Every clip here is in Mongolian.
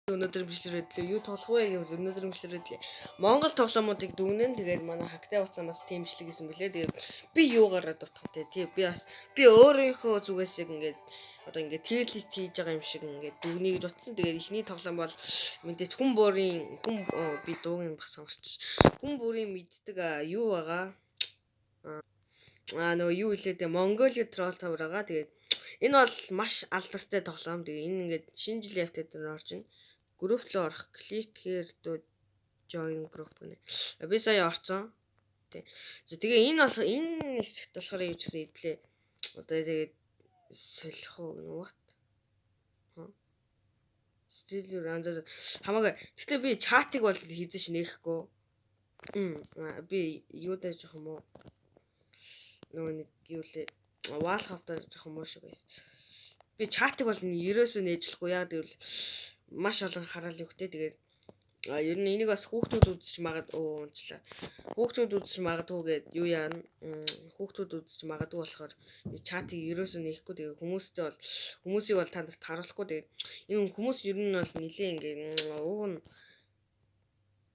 Өнөөдөр имжлэрэдлээ. Юу тоглох вэ гэвэл өнөөдөр имжлэрэдлээ. Монгол тоглоомуудыг дүгнэн. Тэгээд манай хактай уцаа бас тэмчлэг гэсэн бэлээ. Тэгээд би юугаараа дутах те. Би өөрийнхөө зүгээс яг ингээд одоо ингээд тэллист хийж байгаа юм шиг ингээд дүгнийг дутсан. Тэгээд эхний тоглоом бол мэдээч хүн би дууг нь бас сонголч. Хүн бүрийн мэддэг юу байгаа. Нөгөө юу хэлээ те. Mongolia Troll Tower байгаа. Тэгээд энэ бол маш алдартай тоглоом. Тэгээд энэ ингээд шинэ жилийн явтад дээр орж ийн. Group руу орох. Click here to join group гэнэ. Би сая орсон. Тэ. За тэгээ энэ хэсэгт болохоор юу ч гэсэн идлээ. Одоо тэгээд солих уу what? Still runs хамаагүй. Гэхдээ би чатыг бол хийзэж нээхгүй. Би юудаа жоох юм уу? Нөгөө нэг юу лээ. Wall хавтаа жоох юм уу шиг байсан. Би чатыг бол ерөөсөө нээжлэхгүй яа гэвэл маш олон хараал өгтэй. Тэгээд ер нь энийг бас хүүхдүүд үзэж унчлаа. Хүүхдүүд үзэж магадгүй гээд юу яана. Хүүхдүүд үзэж магадгүй болохоор би чатыг ерөөсөө нээхгүй. Тэгээд хүмүүсийг бол танд харуулахгүй. Тэгээд энэ хүмүүс ер нь бол нилээ ингээд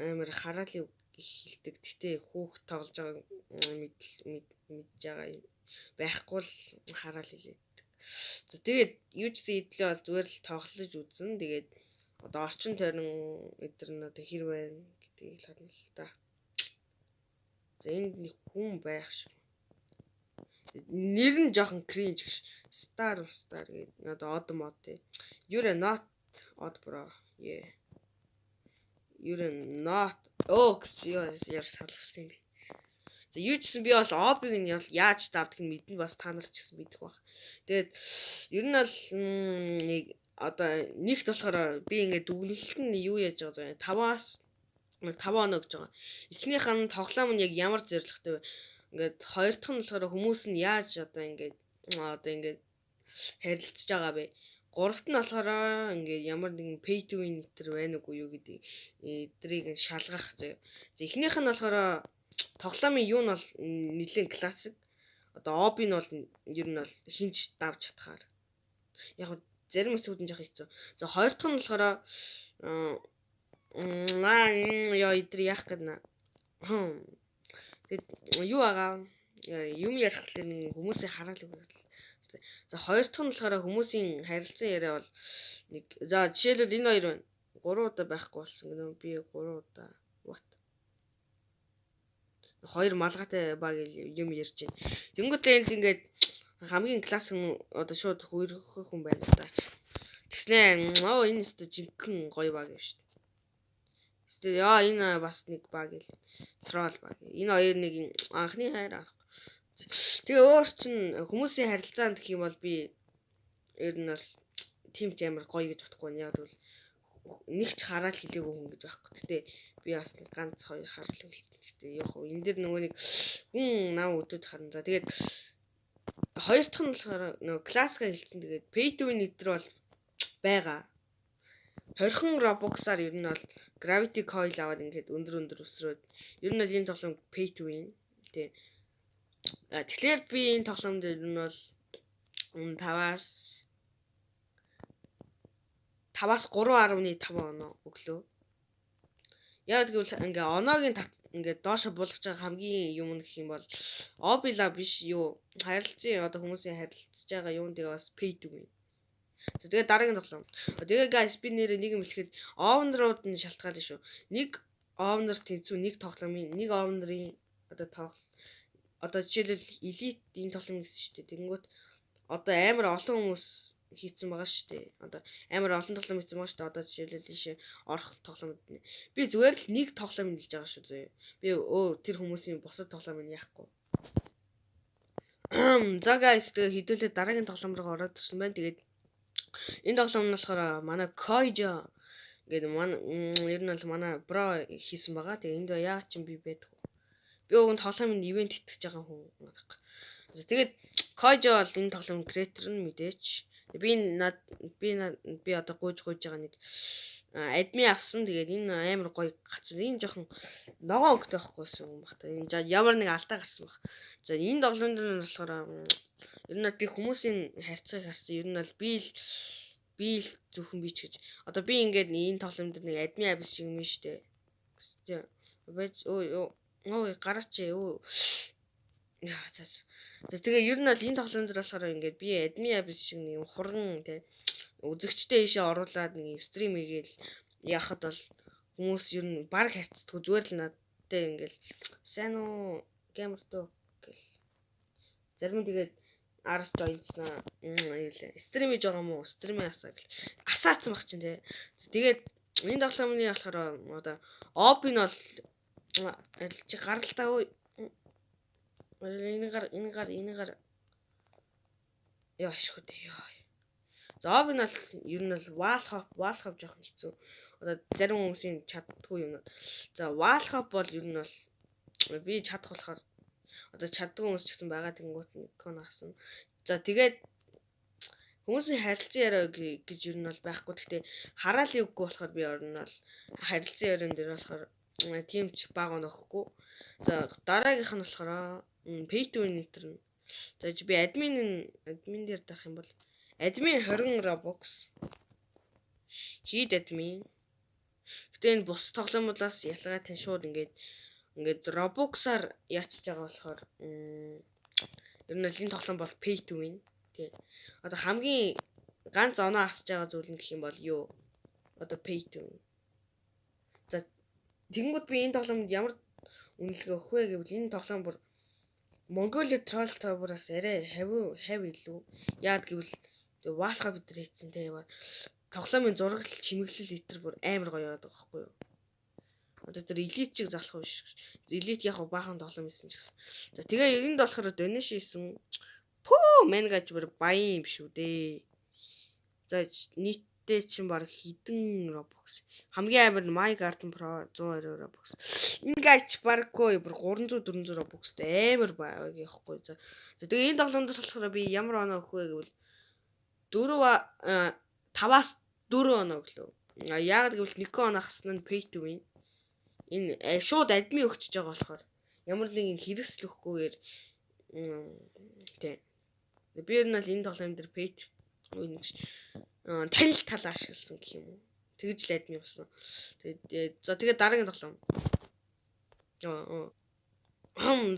амар хараалыг хэлдэг. Гэтэ хүүхд тоглож байгаа мэдж байгаа байхгүй л хараал хэлээд. За тэгээд юу ч гэсэн идлээ бол зүгээр л тоглож үзэн. Тэгээд одоо орчин тойрон эдгээр нь одоо хэр байна гэдгийг л харна л та. За энд нэг хүн байх шүү. Нэр нь жоохон cringe гэж. Star гэдэг. Одоо odd mod те. You're not odd bro. Yeah. You're not гэж яар салгасан юм бэ. За юу ч гэсэн би бол обиг нь яаж давдаг нь мэднэ бас та нар ч гэсэн мэдэх баг. Тэгээд ер нь бол нэг одоо нэгт болохоор би ингээд дүгнэлт нь юу яаж байгаа зэ 5-аас 5 оноо гэж байгаа. Эхнийх нь тоглоом нь яг ямар зорилготой вэ? Ингээд хоёр дахь нь болохоор хүмүүс нь яаж одоо ингээд харилцаж байгаа бэ? Гуравт нь болохоор ингээд ямар нэгэн pay to win нэтер байна уу юу гэдэг эдрийг шалгах зэ. За эхнийх нь болохоор тоглоомын юу нь бол нэлийн классик. Одоо обиг нь бол ер нь бол хинч давж чадхаар. Яг зарим хэсгүүд нь жоох хэцүү. За хоёр дахь нь болохоор эдэр яах гэдэг. Тэгээд юу байгаа юм ярих гэхлээр хүмүүсийн хараалыг байна. За хоёр дахь нь болохоор хүмүүсийн харилцан яриа бол нэг за жишээлбэл энэ хоёр байна. 3 удаа байхгүй болсон гэнэ. Би 3 удаа what? Хоёр малгайтай баг юм ярьж байна. Тэнгүүтээ энд ингээд хамгийн классик одоо шууд хөрөх хүн байна даа. Тэгснэ энэ өстө жинхэнэ гоё баг юм шүү дээ. Өстө энэ бас нэг баг л тролл баг. Энэ хоёр нэг анхны хайр авах. Тэгээ өөр чин хүмүүсийн харилцаанд гэх юм бол би ер нь бол тийм ч амар гоё гэж бодохгүй нь яг тэгвэл нэг ч хараал хэлээгүй хүн гэж байхгүй. Гэтэ би бас нэг ганц хоёр хараал хэлдэг. Гэтэ яг хөө энэ дэр нөгөө нэг хүн нав өдөөд харна. За тэгээд хоёр дахь нь болохоор нөгөө классика хэлсэн. Тэгээд pay to win нэтер бол байгаа. 20 Robux-аар ер нь бол Gravity Coil аваад ингээд өндөр өсрөөд ер нь энэ тоглоом pay to win. Тэ. Тэгэхээр би энэ тоглоомд ер нь бол 5-аас 3.5 оноо өглөө. Яг гэвэл ингээ оноогийн ингээ доошо болгож байгаа хамгийн юм гэх юм бол обила биш юу харилцан одоо хүмүүсийн харилцаж байгаа юм тэгээ бас pay to win. За тэгээ дараагийн тоглоом. Тэгээ guys би нэрээ нэг юм хэлэхэд овнрууд нь шалтгаална шүү. Нэг овнер тэнцүү нэг тоглоомын нэг овнерын одоо жишээлбэл elite энэ тоглоом гэсэн шүү дээ. Тэнгүүт одоо амар олон хүмүүс хийцэн байгаа шүү дээ. Одоо амар олон тоглоом хийцэн байгаа шүү дээ. Одоо жишээлбэл ийшээ орох тоглоомд би зүгээр л нэг тоглоом хэлж байгаа шүү зөө. Би тэр хүмүүсийн бусад тоглоомыг яахгүй. За guys тэгээ хэдүүлээ дараагийн тоглоом руу ороод ирсэн байна. Тэгээд энэ тоглоом нь болохоор манай Koijo гэдэг ер нь бол манай бро хийсэн байгаа. Тэгээ энд яа ч юм би байдаг. Би өгөн тоглоомын ивент итгэж байгаа хүн байна. За тэгээд Koijo бол энэ тоглоомын креатор нь мэдээч. Би одоо гуйж байгаа нэг админ авсан. Тэгээд энэ амар гоё гацсан. Энэ жоохон ногоон өнгөтэй байхгүйсэн юм байна. Энэ ямар нэг алдаа гарсан баг. За энэ тоглоомд нь болохоор ер нь би хүмүүсийн харьцааг харсан. Ер нь бол би л би л зөвхөн би ч гэж. Одоо би ингээд энэ тоглоом дээр нэг админ абис шиг юм шүү дээ. Бэж ой гараач өө. За тэгээ ер нь бол энэ тоглоом дээр болохоор ингээд би админ абис шиг нэг хурган те үзэгчтэй ийшээ оруулаад нэг стрим хийгээл яхад бол хүмүүс ер нь баг хайцдаг зүгээр л надтай ингээл сайн уу геймер дөө гэл зарим нь тэгээд арс joinснаа аюулаа стрим хийж байгаа юм уу стримээ асаацсан баг чинь те тэгээд энэ тоглоомны болохоор одоо оп нь бол чи гаралтаа ой энэ гар яаш хөө дээ ёо. За оп нь бол ер нь бол wall hop жоохон хэцүү. Одоо зарим хүмүүсийн чаддгүй юм. За wall hop бол ер нь бол би чадах болохоор одоо чаддгүй хүмүүс ч гэсэн байгаа тэнгуут кон хасна. За тэгээд хүмүүсийн харилцан яриа гэж ер нь бол байхгүй. Гэхдээ хараалын үггүй болохоор би ер нь бол харилцан яриан дээр болохоор тийм ч баг нөхгүй. За дараагийнх нь болохоор pay to win нэтэр. За би админ дээр дарах юм бол админ 20 Robux хийд админ. Гэтэ энэ бус тоглоомудаас ялгаатай шууд ингээд Robux-аар яачж байгаа болохоор ер нь энэ тоглоом бол pay to win. Тий. Одоо хамгийн ганц оноо асж байгаа зүйл нь гэх юм бол юу? Одоо pay to win. За тэгэнгүүт би энэ тоглоомд ямар үнэлгээ өгөх вэ гэвэл энэ тоглоом бүр Mongolia Troll Tower-аас арай хав илүү. Яад гэвэл Wall-ха бид нар хийцэн те тоглоомын зураг чимэглэл литер бүр амар гоё яваад байгаа байхгүй юу. Одоо тэр элит чиг залах биш. Элит яг баахан тоглоом хийсэн ч гэсэн. За тэгээ энд болохоор donation хийсэн. Пөө мангаж бүр баян юм шүү дээ. За нийтдээ чинь баг хідэн Robux. Хамгийн амар My Garden Pro 120 Robux. Ингээд барггүй бүр 300 400 Robux-тэй амар байгааг яахгүй. За тэгээ энэ тоглоомд болохоор би ямар оноо өгөх вэ гэвэл 5-аас 4 оноо өглөө. Яагаад гэвэл нэг оноо хасна нь pay to win. Энэ шууд админ өгчөж байгаа болохоор ямар нэгэн хэрэгсэл өгөхгүйгээр тий. Би ер нь л энэ тоглоом дээр pay to win гэж танил тал ашигласан гэх юм уу. Тэгж л админ болсон. Тэгээд дараагийн тоглоом.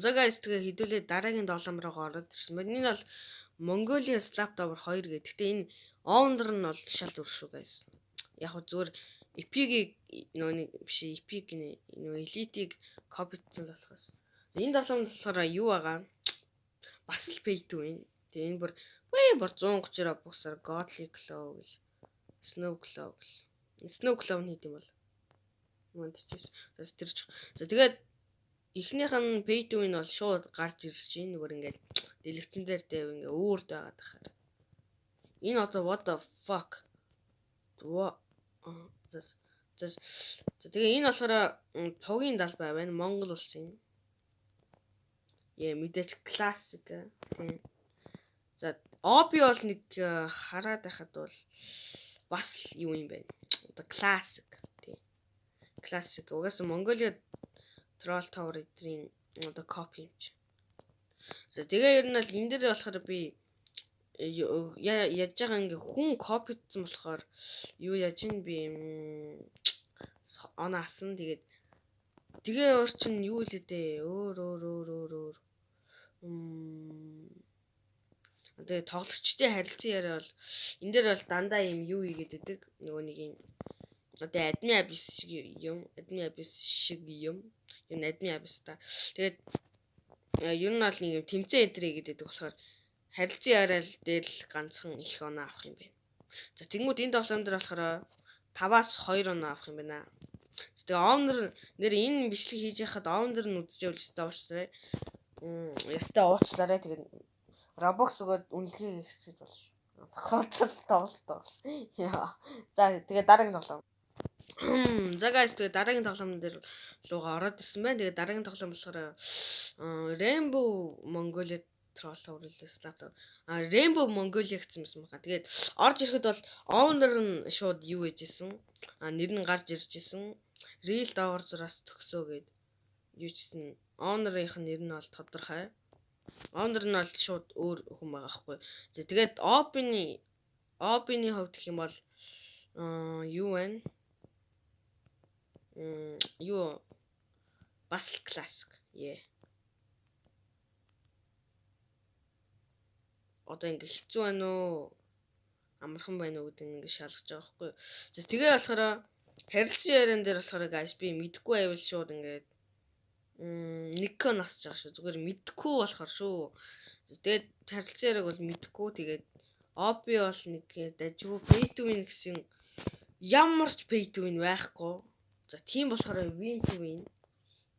За guys тэгээ хэдүүлээ дараагийн тоглоом руу ороод ирсэн байна. Энэ бол Mongolia Slap Tower 2 гэдэг. Гэтэ энэ owner нь бол шал өөр шүү guys. Яг хөө зүгээр Epic нэг биш Epic нөө Elite-ийг копицсан л болохоос. Энэ тоглоомд болохоор юу байгаа? Бас л pay to win. Тэгээ энэ бүр 130 Robux-аар Godly Claw гэл Snow Claw нь хийдэм бол мандчис. За тэгээд эхнийх нь pay to win бол шууд гарч ирж чинь нөгөө ингээд дэлгэцэн дээр дэв ингээ өөрт байгаад тахаар. Энэ одоо what the fuck? За тэгээ энэ болохоор Погийн далбай байна. Монгол улсын. Мэдээж классик тийм. За Оби бол нэг хараад байхад бол бас юу юм бэ? Одоо классик тийм. Классик. Угаасаа Mongolia Troll Tower эдрийн одоо копи юм чи. За тэгээ ер нь л энэ дээр болохоор би яаж байгаа ингээ хүн копицсан болохоор юу яаж ин би оноо асан тэгээ өөр чин юу л үдээ өөр тэгээ тоглогчдын харилцан яриа бол энэ дээр бол дандаа юм юу хийгээд байдаг нөгөө нэг юм одоо админ абис шиг юм админ абис та тэгээд ер нь бол нэг юм тэмцээн эдрээ гэдэг болохоор харилцан яриал дээр л ганцхан их оноо авах юм байна. За тэнгууд энэ тоглоом дээр болохоор 5-аас 2 оноо авах юм байна. Тэгээ owner нэр энэ бичлэг хийж яхад owner нь үзчихвэл өстой уучлаарай. Ястай уучлаарай. Тэгээд Robux өгөөд үнэлгээ хийсэж болж. Хоцол тоглолт. Яа. За тэгээ дараагийн тоглоом. За guys тэгээ дараагийн тоглоом дээр руугаа ороод ирсэн байна. Тэгээ дараагийн тоглоом болохоор Rainbow Mongolia Troll Tower Slap Tower. Rainbow Mongolia гэсэн юм байна. Тэгээд орж ирэхэд бол owner нь шууд юу ээжсэн. Нэр нь гарч ирж исэн. Real Tower зураас төгсөө гээд юу чсэн. Owner-ийнх нэр нь бол тодорхой. Owner нь бол шууд өөр хүн байгаа байхгүй. За тэгээд Open-ы OB-ний хувьд гэх юм бол юу вэ? Юу бас л классик. Одоо ингээ хэцүү байна уу? Амархан байна уу гэдэг ингээ шалгаж байгаа байхгүй. За тэгээ болохоор харилцан яриан дээр болохоор guys би мэдгүй байвал шууд ингээд нэг насж байгаа шүү. Зүгээр мэдгүй болохоор шүү. Тэгээд харилцан яриаг бол мэдгүй. Тэгээд OB бол нэг дажгүй pay to win гэсэн ямар ч pay to win байхгүй. За тийм болохоор win to win.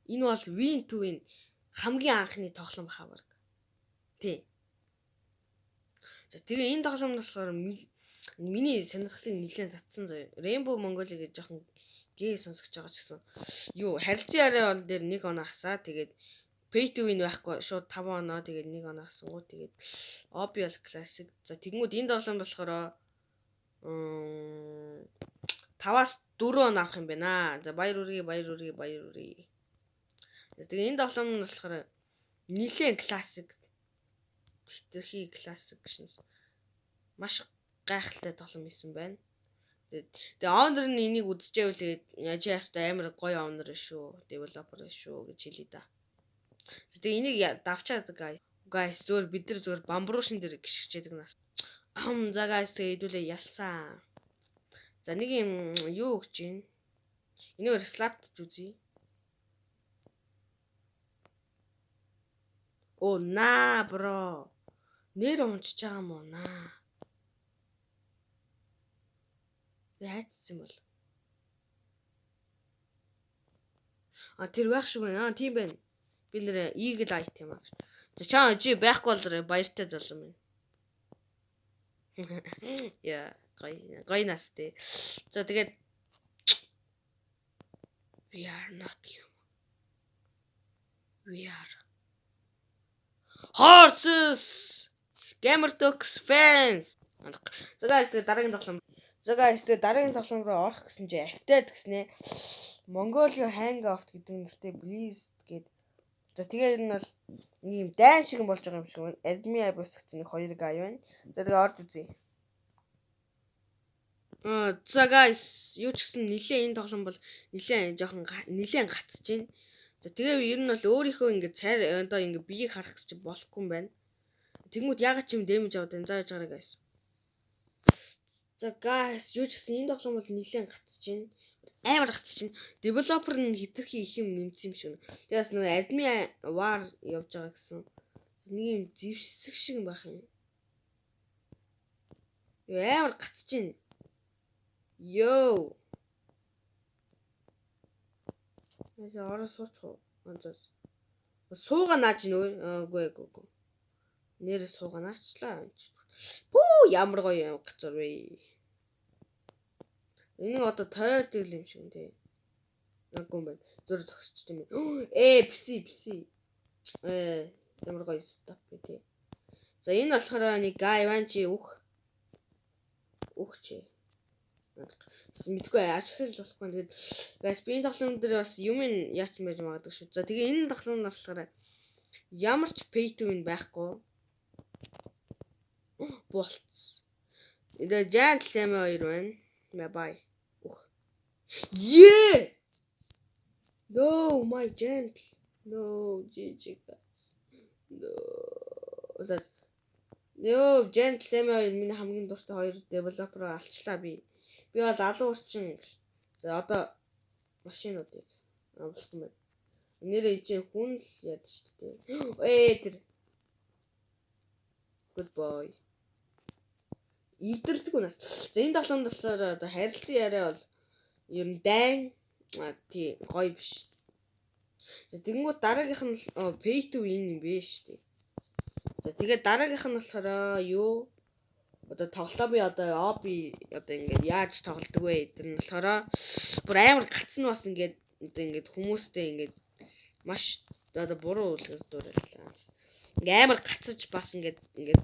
Энэ бол win to win хамгийн анхны тоглоом баха баг. Тий. За тэгээ энэ тоглоом болохоор миний сонирхлыг нэлээд татсан заяа. Rainbow Mongolia гэж жоохон гээ сонсогч байгаа ч гэсэн. Юу харилцан яриа бол дээр 1 оноо хасаа. Тэгээд pay to win байхгүй шууд 5 оноо. Тэгээд 1 оноо хасангуу. Тэгээд OB бол classic. За тэгмүүд энэ тоглоом болохоор 5-аас 4 оноо авах юм байна. За баяр үргээ. Тэгээ энэ тоглоом нь болохоор нэлээд classic. Хитрхи classic шнс. Маш гайхалтай тоглоом хийсэн байна. Тэгээ owner нь энийг үзчихвэл тэгээд яжаас амар гоё owner шүү, developer шүү гэж хэлээ да. Тэгээ энийг давчаад guys зөөр бид нар зөөр бамбруушин дээр гიშгчээдэг нас. За guys тэгээ хэдүүлээ ялсан. За нэг юм юу өгч юм. Энийг slapped үзье. Оо наа бро. Нэр унчиж байгаа юм уу наа. Яатсан бол. Тэр байх шиг байна. Тийм байна. Би нэр eagle eye тийм аа. За чаа чи байхгүй бол баяртай залуу минь. Яа, гой настэй. За тэгээд we are not human. We are horses. Gamer Ducks fans. За guys тэгээд дараагийн тоглоом руу орох гэсэн чи автаад гэснэ. Mongolia Hangout гэдэг нэртэй please гээд. За тэгээд энэ бол ийм дайн шиг болж байгаа юм шиг байна. Admin Abus гэсэн 2 guy байна. За тэгээд орж үзье. За guys, юу ч гэсэн нилээн энэ тоглоом бол нилээн гацж байна. За тэгээ ер нь бол өөрийнхөө ингээд цайр одоо ингээд биеийг харах гэж болохгүй юм байна. Тэнгүүд ягаад ч юм дэмэж аваад энэ зааж байгаарай guys. За guys, юу ч гэсэн энэ тоглоом бол нилээн гацж байна. Амар гацж байна. Developer нь хитрхи их юм нэмсэн юм шиг. Тэгээс нөгөө admin war явж байгаа гэсэн. Нэг юм зэвсэг шиг юм байх юм. Амар гацж байна. Йоо. Яа ороо суучих. Анзаас. Сууга нааж нөө. Үгүй. Нэр сууга наачлаа. Бүү ямар гоё гацар вэ. Энийг одоо тойр тэл юм шиг тий. Наггүй байна. Зөөр зогсч тийм ээ. Пси. Ямар гоё стап бэ тий. За энэ болохоор нэг гайванчи чи. Мэдгүй ашиглаж болохгүй. Тэгээд guys би энэ тоглоом дээр бас юм яач байж магадгүй шүү. За тэгээ энэ тоглоом нь болохоор ямар ч pay to win байхгүй. Болц. Энэ Giant Sam 2 байна. Bye. Yeah. No, my gentle. No, GG guys. No. That's Yo, Gentle Sam 2 миний хамгийн дуртай 2 developer алчлаа би. Би бол алуу усчин. За одоо машинуудыг болох юм байна. Нэрээ ичээ хүн л яд шүү дээ. Тэр. Goodbye. Илдэрдэг унаас. За энэ тоглоомд болохоор одоо харилцан яриа бол ер нь дайн тий гоё биш. За тэгэнгүүт дараагийнх нь pay to win юм бэ шүү дээ. За тэгээд дараагийнх нь болохоор юу одоо тоглоо би одоо OB одоо ингээд яаж тоглодог вэ? Тэр нь болохоор бүр амар гацсан бас ингээд одоо ингээд хүмүүстэй ингээд маш одоо буруу үлгэр дуурлаа. Ингээд амар гацаж бас ингээд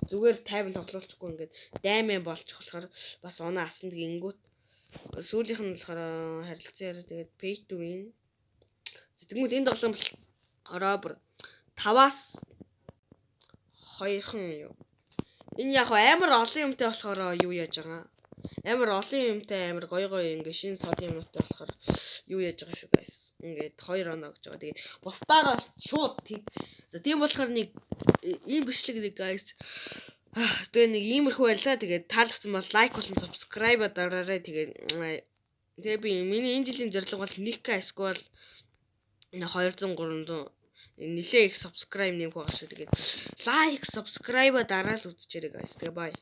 зүгээр 50 тоглоулчихгүй ингээд дайман болчих болохоор бас оноо асан тэгэнгүүт сүүлийнх нь болохоор харилцан яриа тэгээд pay to win. Тэгмүүд энэ тоглоом ороо бүр 5-аас 2хан юу. Энэ яг амар олон юмтай болохоор юу яаж байгаа. Амар олон юмтай амар гоё ингээ шинэ сод юмтай болохоор юу яаж байгаа шүү guys. Ингээд 2 оноо гэж байгаа. Тэгээ бусдаараа шууд за тийм болохоор нэг ийм бичлэг нэг guys. Тэгээ нэг иймэрхүү байлаа. Тэгээд таалагдсан бол лайк болон subscribe дараарай. Тэгээ би миний энэ жилийн зорилго бол 1k эсвэл 200 300 нэлээ их subscribe нэмэх байгаа шүү. Тэгээд лайк, subscribe дараал үзчихээрэй guys. Тэгээ bye.